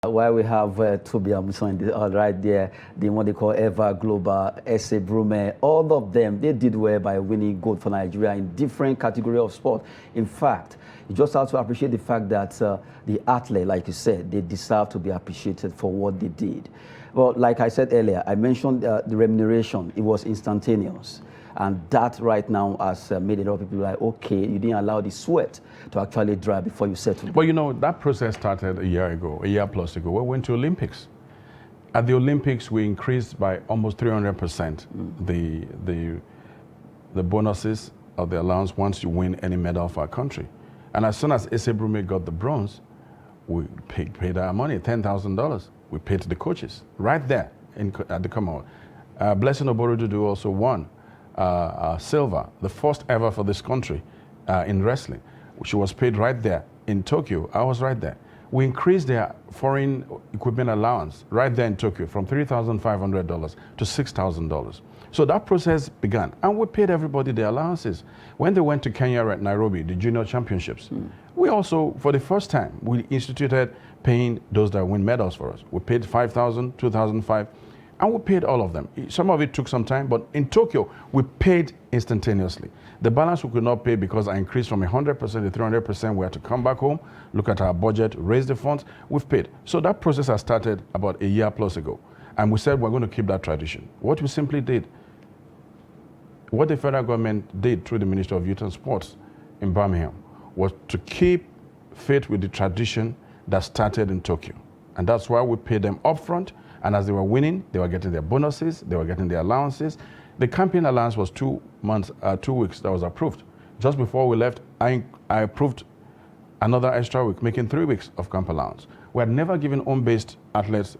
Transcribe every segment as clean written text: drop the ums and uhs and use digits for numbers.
While we have Toby Amuson right there, the what they call Eva Global, Ese Brume, all of them, they did well by winning gold for Nigeria in different categories of sport. In fact, you just have to appreciate the fact that the athlete, like you said, they deserve to be appreciated for what they did. Well, like I said earlier, I mentioned the remuneration. It was instantaneous. And that right now has made a lot of people like, okay, you didn't allow the sweat to actually dry before you settled. Well, you know, that process started a year plus ago. We went to Olympics. At the Olympics, we increased by almost 300% the bonuses of the allowance once you win any medal for our country. And as soon as Ese Brume got the bronze, we paid our money, $10,000. We paid to the coaches right there at the Commonwealth. Blessing Oborududu also won silver, the first ever for this country in wrestling. She was paid right there in Tokyo. I was right there. We increased their foreign equipment allowance right there in Tokyo from $3,500 to $6,000. So that process began, and we paid everybody their allowances. When they went to Kenya at Nairobi, the junior championships, we also, for the first time, we instituted paying those that win medals for us. We paid $5,000, $2,500. And we paid all of them. Some of it took some time, but in Tokyo, we paid instantaneously. The balance we could not pay because I increased from 100% to 300%. We had to come back home, look at our budget, raise the funds. We've paid. So that process has started about a year plus ago. And we said we're going to keep that tradition. What we simply did, what the federal government did through the Ministry of Youth and Sports in Birmingham was to keep faith with the tradition that started in Tokyo. And that's why we paid them upfront. And as they were winning, they were getting their bonuses, they were getting their allowances. The campaign allowance was 2 weeks that was approved. Just before we left, I approved another extra week, making 3 weeks of camp allowance. We had never given home-based athletes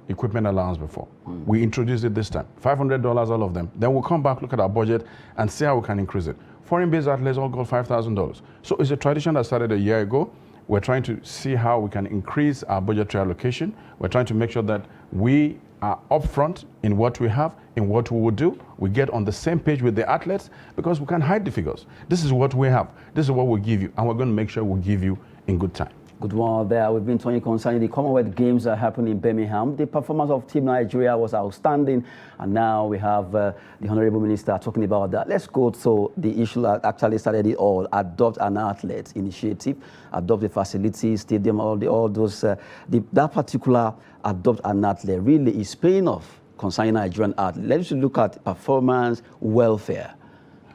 equipment allowance before. We introduced it this time, $500 all of them. Then we'll come back, look at our budget, and see how we can increase it. Foreign-based athletes all got $5,000. So it's a tradition that started a year ago. We're trying to see how we can increase our budgetary allocation. We're trying to make sure that we are upfront in what we have, in what we will do. We get on the same page with the athletes because we can't hide the figures. This is what we have. This is what we'll give you. And we're going to make sure we'll give you in good time. Good one there. We've been talking concerning the Commonwealth Games that happened in Birmingham. The performance of Team Nigeria was outstanding. And now we have the Honorable Minister talking about that. Let's go to the issue that actually started it all. Adopt an Athlete initiative, adopt the facilities, stadium, all those. That particular Adopt an Athlete really is paying off concerning Nigerian athletes. Let's look at performance, welfare.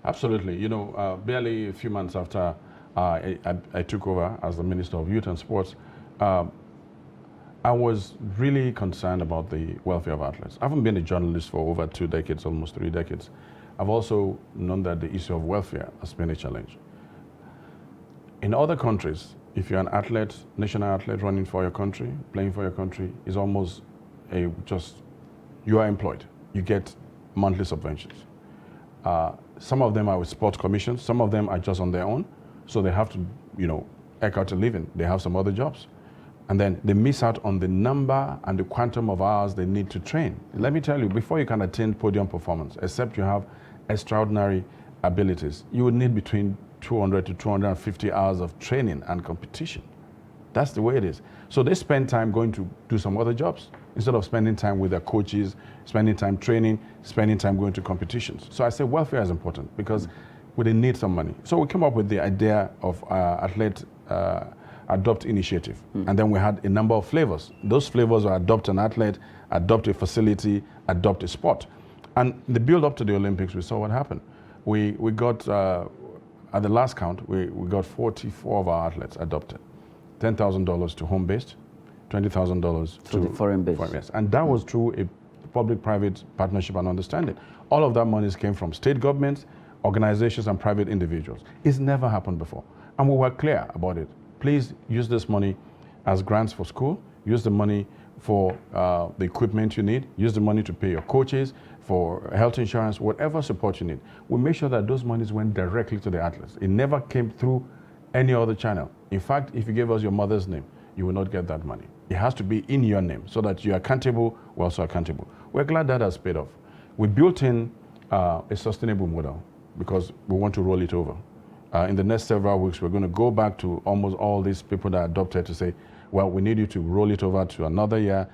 Absolutely. You know, barely a few months after I took over as the Minister of Youth and Sports, I was really concerned about the welfare of athletes. I haven't been a journalist for over 2 decades, almost 3 decades. I've also known that the issue of welfare has been a challenge. In other countries, if you're an athlete, national athlete running for your country, playing for your country, is almost you are employed. You get monthly subventions. Some of them are with sports commissions. Some of them are just on their own. So they have to, eke out a living. They have some other jobs. And then they miss out on the number and the quantum of hours they need to train. Let me tell you, before you can attain podium performance, except you have extraordinary abilities, you would need between 200 to 250 hours of training and competition. That's the way it is. So they spend time going to do some other jobs instead of spending time with their coaches, spending time training, spending time going to competitions. So I say welfare is important because we need some money. So we came up with the idea of Athlete Adopt Initiative. And then we had a number of flavors. Those flavors are Adopt an Athlete, Adopt a Facility, Adopt a Sport. And the build up to the Olympics, we saw what happened. We got, at the last count, we got 44 of our athletes adopted. $10,000 to home-based, $20,000 to the foreign-based. Yes. And that was through a public-private partnership and understanding. All of that money came from state governments, organizations, and private individuals. It's never happened before. And we were clear about it. Please use this money as grants for school, use the money for the equipment you need, use the money to pay your coaches, for health insurance, whatever support you need. We make sure that those monies went directly to the athletes. It never came through any other channel. In fact, if you gave us your mother's name, you will not get that money. It has to be in your name so that you're accountable, we're also accountable. We're glad that has paid off. We built in a sustainable model because we want to roll it over. In the next several weeks, we're going to go back to almost all these people that adopted to say, well, we need you to roll it over to another year,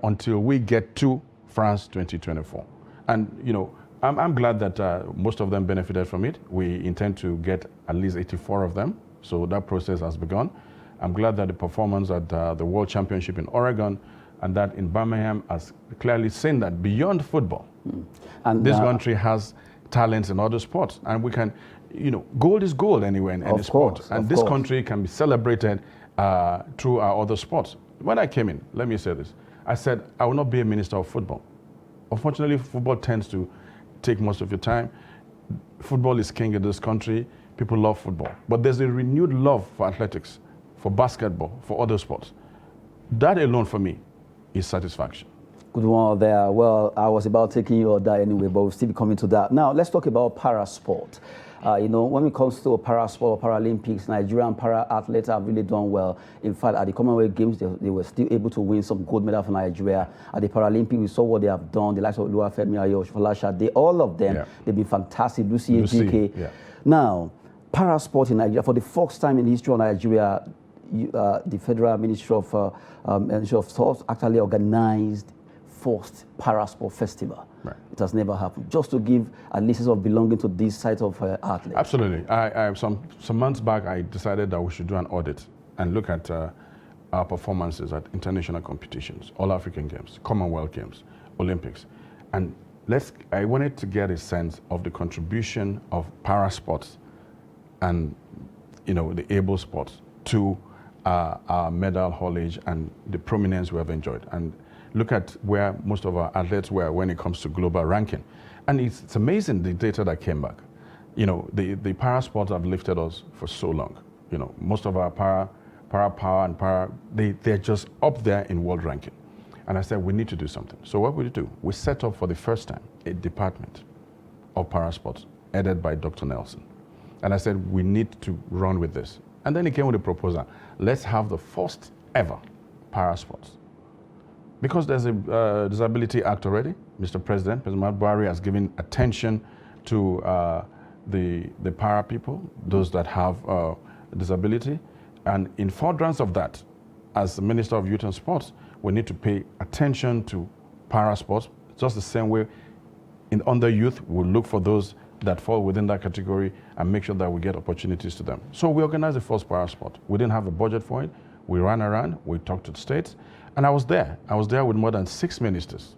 until we get to France 2024. And, you know, I'm glad that most of them benefited from it. We intend to get at least 84 of them. So that process has begun. I'm glad that the performance at the World Championship in Oregon and that in Birmingham has clearly seen that beyond football, and this country has talents in other sports. And we can, you know, gold is gold anywhere in any sport. And this country can be celebrated through our other sports. When I came in, let me say this. I said, I will not be a minister of football. Unfortunately, football tends to take most of your time. Football is king in this country. People love football. But there's a renewed love for athletics, for basketball, for other sports. That alone for me is satisfaction. Good one there. Well, I was about taking you on that anyway, but we'll still be coming to that. Now, let's talk about para-sport. You know, when it comes to para-sport, Paralympics, Nigerian para-athletes have really done well. In fact, at the Commonwealth Games, they were still able to win some gold medal for Nigeria. At the Paralympics, we saw what they have done. The likes of Oluwafemi Ayo, Falasha, all of them, they've been fantastic. Lucy Ejike. Now, para-sport in Nigeria, for the first time in the history of Nigeria, the Federal Ministry of Sports actually organized first para-sport festival. Right. It has never happened. Just to give a list of belonging to this side of athletes. Absolutely. Some months back, I decided that we should do an audit and look at our performances at international competitions, all African Games, Commonwealth Games, Olympics. And I wanted to get a sense of the contribution of para sports and, you know, the able sports to our medal haulage and the prominence we have enjoyed. And look at where most of our athletes were when it comes to global ranking. And it's amazing the data that came back. You know, the para sports have lifted us for so long. You know, most of our para power and they're just up there in world ranking. And I said, we need to do something. So what we do? We set up for the first time a department of para sports headed by Dr. Nelson. And I said, we need to run with this. And then he came with a proposal. Let's have the first ever para sports. Because there's a Disability Act already, Mr. President Muhammadu Buhari has given attention to the para people, those that have disability. And in furtherance of that, as the Minister of Youth and Sports, we need to pay attention to para sports, just the same way under youth, we'll look for those that fall within that category and make sure that we get opportunities to them. So we organized the first para sport. We didn't have a budget for it. We ran around, we talked to the states, and I was there. I was there with more than 6 ministers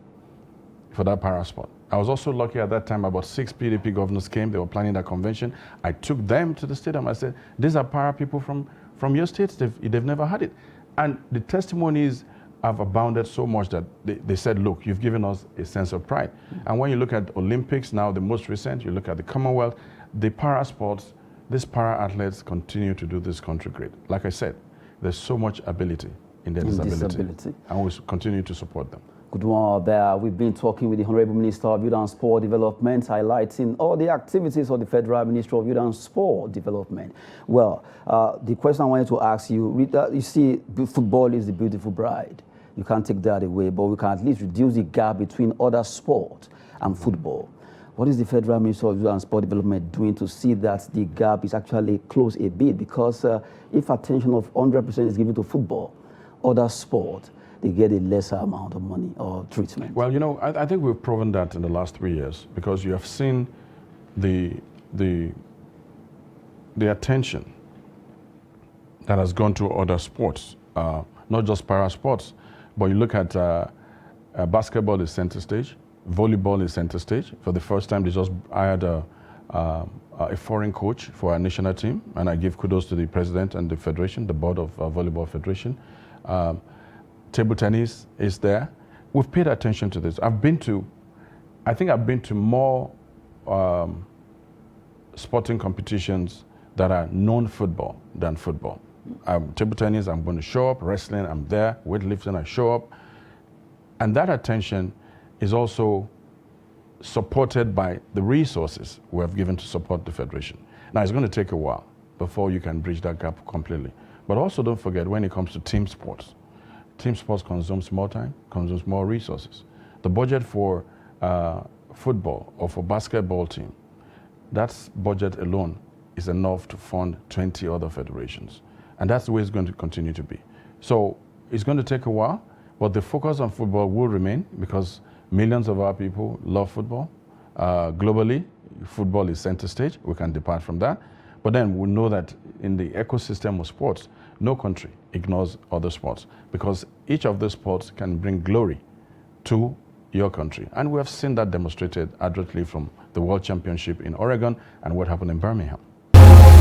for that para sport. I was also lucky at that time, about 6 PDP governors came, they were planning that convention. I took them to the stadium. I said, these are para people from your states, they've never had it. And the testimonies have abounded so much that they said, look, you've given us a sense of pride. And when you look at Olympics now, the most recent, you look at the Commonwealth, the para sports, these para athletes continue to do this country great. Like I said, there's so much ability in their disability. And we continue to support them. Good one there. We've been talking with the Honorable Minister of Youth and Sport Development, highlighting all the activities of the Federal Ministry of Youth and Sport Development. Well, the question I wanted to ask you, you see, football is the beautiful bride. You can't take that away, but we can at least reduce the gap between other sports and football. What is the Federal Ministry of Youth and Sport Development doing to see that the gap is actually closed a bit? Because if attention of 100% is given to football, other sports, they get a lesser amount of money or treatment. Well, you know, I think we've proven that in the last 3 years, because you have seen the attention that has gone to other sports, not just para sports, but you look at basketball is center stage, volleyball is center stage. For the first time, they just hired a foreign coach for our national team, and I give kudos to the president and the federation, the board of volleyball federation. Table tennis is there. We've paid attention to this. I think I've been to more sporting competitions that are non-football than football. Table tennis, I'm going to show up. Wrestling, I'm there. Weightlifting, I show up. And that attention is also supported by the resources we have given to support the federation. Now, it's going to take a while before you can bridge that gap completely. But also don't forget, when it comes to team sports consumes more time, consumes more resources. The budget for football or for basketball team, that budget alone is enough to fund 20 other federations. And that's the way it's going to continue to be. So it's going to take a while, but the focus on football will remain because millions of our people love football. Globally, football is center stage. We can depart from that. But then we know that in the ecosystem of sports, no country ignores other sports because each of those sports can bring glory to your country. And we have seen that demonstrated adroitly from the World Championship in Oregon and what happened in Birmingham.